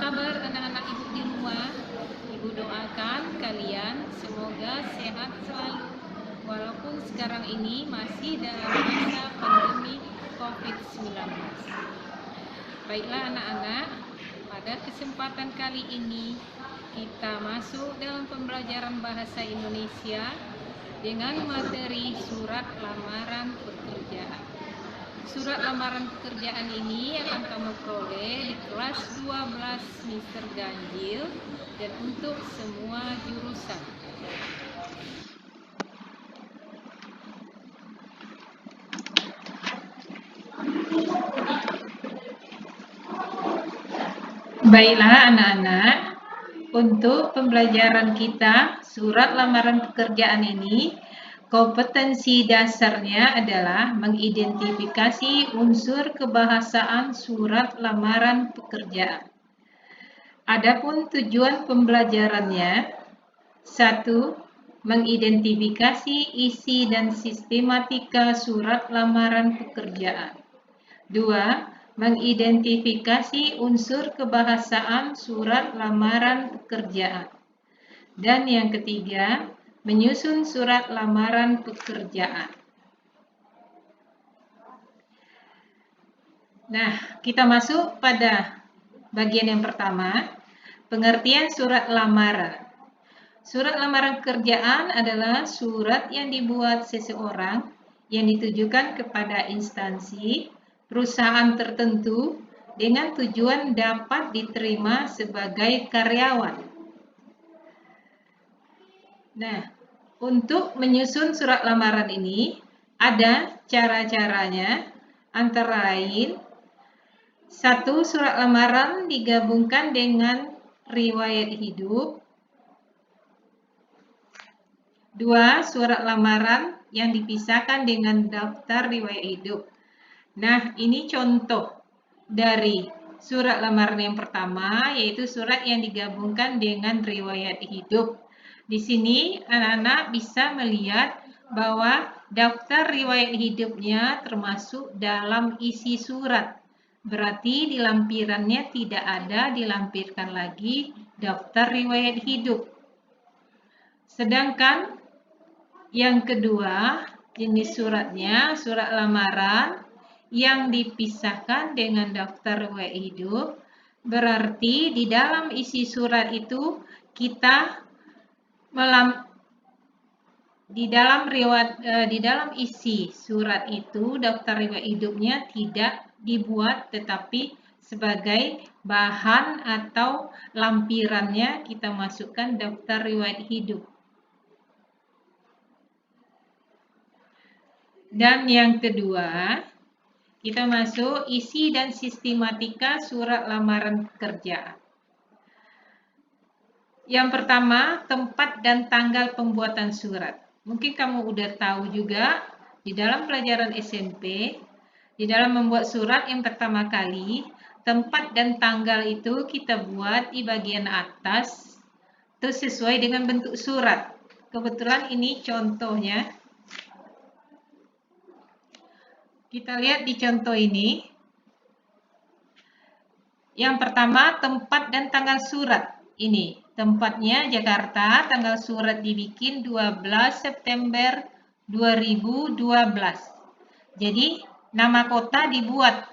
kabar anak-anak ibu di rumah? Ibu doakan kalian semoga sehat selalu walaupun sekarang ini masih dalam masa pandemi COVID-19. Baiklah anak-anak, pada kesempatan kali ini kita masuk dalam pembelajaran bahasa Indonesia dengan materi surat lamaran pekerjaan. Surat lamaran pekerjaan ini akan kamu peroleh di kelas 12 Mr. Ganjil dan untuk semua jurusan. Baiklah anak-anak, untuk pembelajaran kita surat lamaran pekerjaan ini, kompetensi dasarnya adalah mengidentifikasi unsur kebahasaan surat lamaran pekerjaan. Adapun tujuan pembelajarannya, 1. Mengidentifikasi isi dan sistematika surat lamaran pekerjaan. 2. Mengidentifikasi unsur kebahasaan surat lamaran pekerjaan. Dan yang ketiga, menyusun surat lamaran pekerjaan. Nah, kita masuk pada bagian yang pertama, pengertian surat lamaran. Surat lamaran pekerjaan adalah surat yang dibuat seseorang yang ditujukan kepada instansi, perusahaan tertentu dengan tujuan dapat diterima sebagai karyawan. Nah, untuk menyusun surat lamaran ini ada cara-caranya, antara lain 1. Surat lamaran digabungkan dengan riwayat hidup. 2. Surat lamaran yang dipisahkan dengan daftar riwayat hidup. Nah, ini contoh dari surat lamaran yang pertama, yaitu surat yang digabungkan dengan riwayat hidup. Di sini anak-anak bisa melihat bahwa daftar riwayat hidupnya termasuk dalam isi surat. Berarti di lampirannya tidak ada dilampirkan lagi daftar riwayat hidup. Sedangkan yang kedua, jenis suratnya surat lamaran yang dipisahkan dengan daftar riwayat hidup. Berarti di dalam isi surat itu kita di dalam isi surat itu daftar riwayat hidupnya tidak dibuat, tetapi sebagai bahan atau lampirannya kita masukkan daftar riwayat hidup. Dan yang kedua, kita masuk isi dan sistematika surat lamaran pekerjaan. Yang pertama, tempat dan tanggal pembuatan surat. Mungkin kamu udah tahu juga, di dalam pelajaran SMP, di dalam membuat surat yang pertama kali, tempat dan tanggal itu kita buat di bagian atas, itu sesuai dengan bentuk surat. Kebetulan ini contohnya. Kita lihat di contoh ini. Yang pertama, tempat dan tanggal surat. Ini, tempatnya Jakarta, tanggal surat dibikin 12 September 2012. Jadi, nama kota dibuat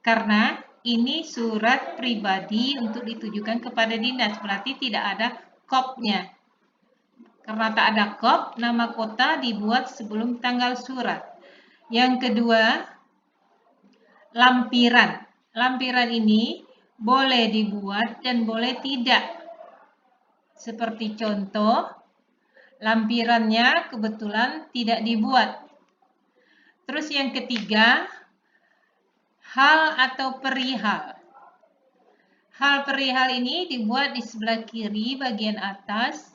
karena ini surat pribadi untuk ditujukan kepada dinas, berarti tidak ada KOP-nya. Karena tak ada KOP, nama kota dibuat sebelum tanggal surat. Yang kedua, lampiran. Lampiran ini boleh dibuat dan boleh tidak. Seperti contoh, lampirannya kebetulan tidak dibuat. Terus yang ketiga, hal atau perihal. Hal perihal ini dibuat di sebelah kiri bagian atas,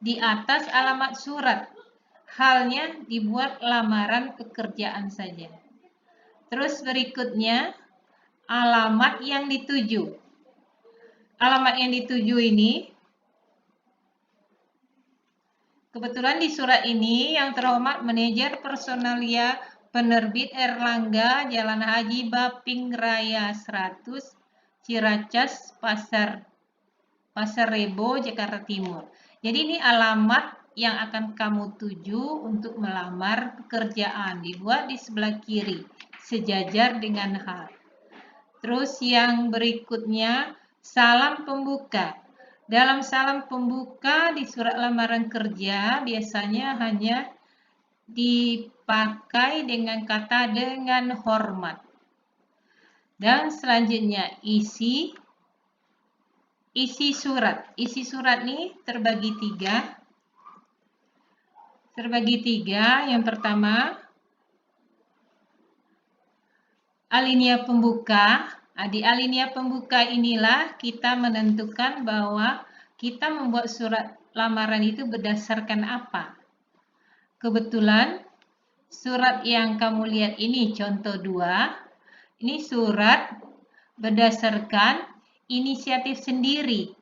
di atas alamat surat. Halnya dibuat lamaran pekerjaan saja. Terus berikutnya, alamat yang dituju. Alamat yang dituju ini, kebetulan di surat ini yang terhormat manajer personalia penerbit Erlangga, Jalan Haji Baping Raya 100, Ciracas, Pasar Rebo, Jakarta Timur. Jadi ini alamat yang akan kamu tuju untuk melamar pekerjaan. Dibuat di sebelah kiri, sejajar dengan H. Terus yang berikutnya, salam pembuka. Dalam salam pembuka di surat lamaran kerja biasanya hanya dipakai dengan kata dengan hormat. Dan selanjutnya isi surat. Isi surat ini terbagi tiga. Yang pertama, alinea pembuka. Di alinea pembuka inilah kita menentukan bahwa kita membuat surat lamaran itu berdasarkan apa. Kebetulan surat yang kamu lihat ini contoh 2, ini surat berdasarkan inisiatif sendiri.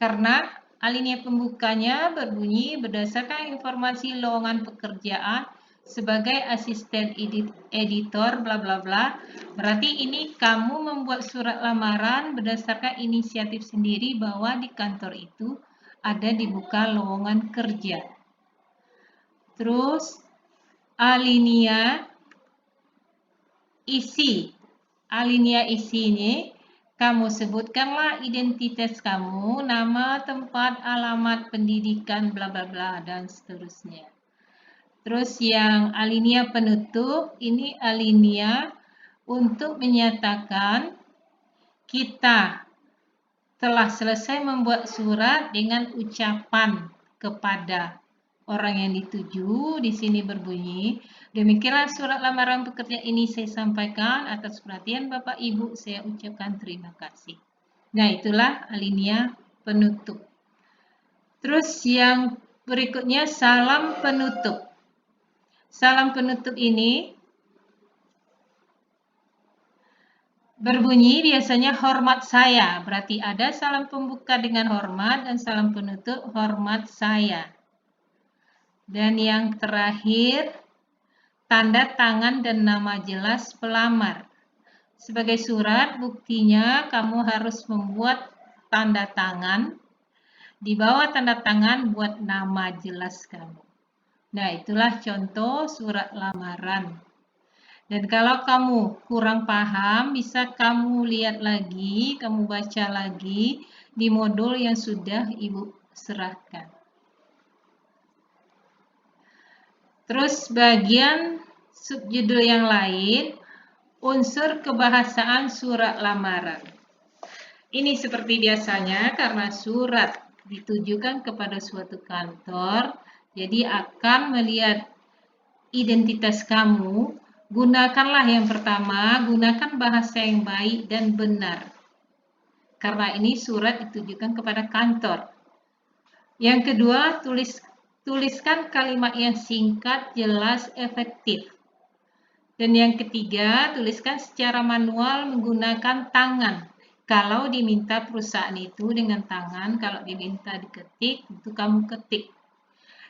Karena alinea pembukanya berbunyi berdasarkan informasi lowongan pekerjaan sebagai asisten editor bla bla bla. Berarti ini kamu membuat surat lamaran berdasarkan inisiatif sendiri bahwa di kantor itu ada dibuka lowongan kerja. Terus alinea isi. Alinea isi ini kamu sebutkanlah identitas kamu, nama, tempat, alamat, pendidikan, bla bla bla dan seterusnya. Terus yang alinea penutup, ini alinea untuk menyatakan kita telah selesai membuat surat dengan ucapan kepada orang yang dituju. Di sini berbunyi, demikianlah surat lamaran pekerja ini saya sampaikan, atas perhatian Bapak Ibu saya ucapkan terima kasih. Nah, itulah alinea penutup. Terus yang berikutnya salam penutup. Salam penutup ini berbunyi biasanya hormat saya. Berarti ada salam pembuka dengan hormat dan salam penutup hormat saya. Dan yang terakhir, tanda tangan dan nama jelas pelamar. Sebagai surat buktinya kamu harus membuat tanda tangan. Di bawah tanda tangan buat nama jelas kamu. Nah, itulah contoh surat lamaran. Dan kalau kamu kurang paham, bisa kamu lihat lagi, kamu baca lagi di modul yang sudah Ibu serahkan. Terus bagian subjudul yang lain, unsur kebahasaan surat lamaran. Ini seperti biasanya karena surat ditujukan kepada suatu kantor, jadi akan melihat identitas kamu. Gunakanlah yang pertama, gunakan bahasa yang baik dan benar. Karena ini surat ditujukan kepada kantor. Yang kedua, tuliskan kalimat yang singkat, jelas, efektif. Dan yang ketiga, tuliskan secara manual menggunakan tangan. Kalau diminta perusahaan itu dengan tangan, kalau diminta diketik, itu kamu ketik.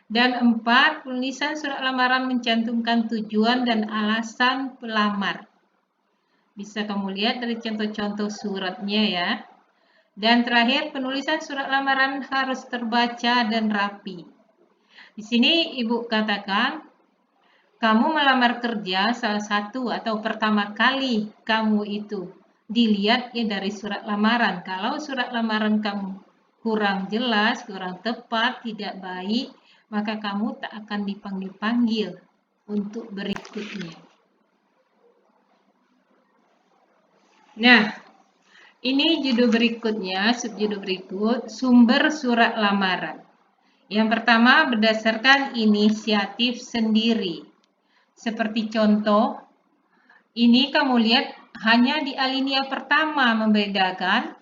Dan 4, penulisan surat lamaran mencantumkan tujuan dan alasan pelamar. Bisa kamu lihat dari contoh-contoh suratnya ya. Dan terakhir, penulisan surat lamaran harus terbaca dan rapi. Di sini Ibu katakan, kamu melamar kerja salah satu atau pertama kali kamu itu dilihat ya dari surat lamaran. Kalau surat lamaran kamu kurang jelas, kurang tepat, tidak baik, maka kamu tak akan dipanggil untuk berikutnya. Nah, ini judul berikutnya, subjudul berikut, sumber surat lamaran. Yang pertama berdasarkan inisiatif sendiri. Seperti contoh, ini kamu lihat hanya di alinea pertama membedakan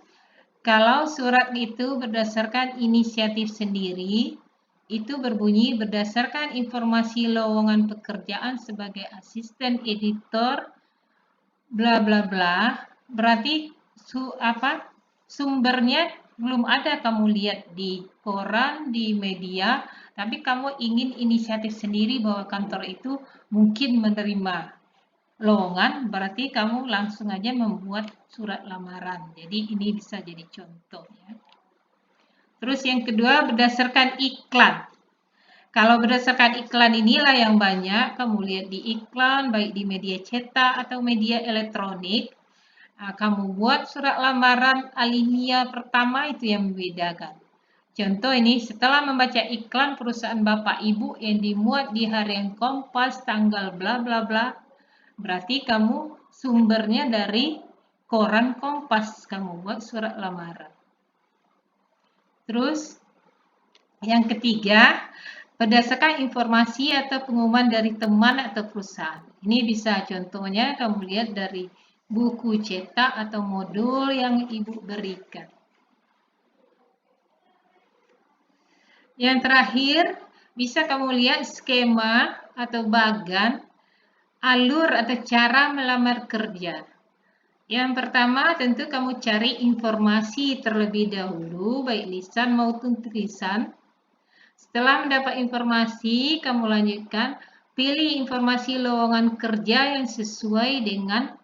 kalau surat itu berdasarkan inisiatif sendiri, itu berbunyi berdasarkan informasi lowongan pekerjaan sebagai asisten editor bla bla bla. Berarti sumbernya belum ada kamu lihat di koran, di media, tapi kamu ingin inisiatif sendiri bahwa kantor itu mungkin menerima lowongan, berarti kamu langsung aja membuat surat lamaran. Jadi ini bisa jadi contoh ya. Terus yang kedua berdasarkan iklan. Kalau berdasarkan iklan inilah yang banyak kamu lihat di iklan, baik di media cetak atau media elektronik. Kamu buat surat lamaran alinea pertama itu yang membedakan. Contoh ini, setelah membaca iklan perusahaan Bapak Ibu yang dimuat di harian Kompas tanggal bla bla bla, berarti kamu sumbernya dari koran Kompas, kamu buat surat lamaran. Terus yang ketiga, berdasarkan informasi atau pengumuman dari teman atau perusahaan. Ini bisa contohnya kamu lihat dari buku cetak atau modul yang Ibu berikan. Yang terakhir, bisa kamu lihat skema atau bagan alur atau cara melamar kerja. Yang pertama, tentu kamu cari informasi terlebih dahulu, baik lisan maupun tulisan. Setelah mendapat informasi, kamu lanjutkan, pilih informasi lowongan kerja yang sesuai dengan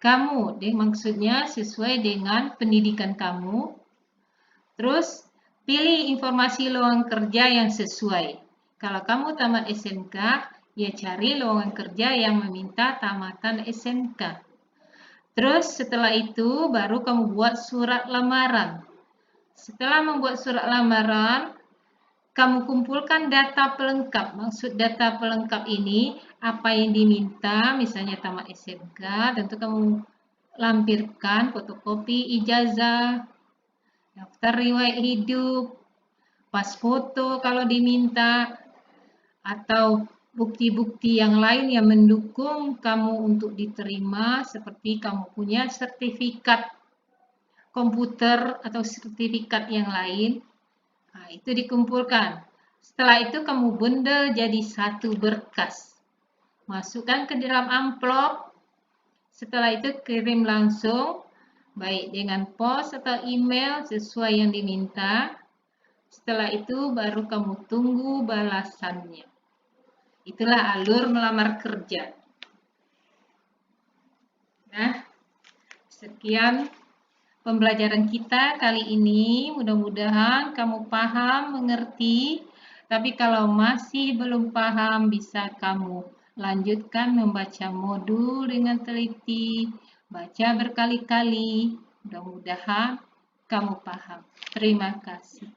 kamu. Maksudnya sesuai dengan pendidikan kamu. Terus, pilih informasi lowongan kerja yang sesuai. Kalau kamu tamat SMK, ya cari lowongan kerja yang meminta tamatan SMK. Terus setelah itu baru kamu buat surat lamaran. Setelah membuat surat lamaran, kamu kumpulkan data pelengkap. Maksud data pelengkap ini, apa yang diminta, misalnya tamat SMK, tentu kamu lampirkan fotokopi ijazah, daftar riwayat hidup, pas foto kalau diminta, atau bukti-bukti yang lain yang mendukung kamu untuk diterima, seperti kamu punya sertifikat komputer atau sertifikat yang lain. Nah, itu dikumpulkan. Setelah itu kamu bundel jadi satu berkas. Masukkan ke dalam amplop. Setelah itu kirim langsung, baik dengan pos atau email sesuai yang diminta. Setelah itu baru kamu tunggu balasannya. Itulah alur melamar kerja. Nah, sekian pembelajaran kita kali ini. Mudah-mudahan kamu paham, mengerti. Tapi kalau masih belum paham, bisa kamu lanjutkan membaca modul dengan teliti, baca berkali-kali. Mudah-mudahan kamu paham. Terima kasih.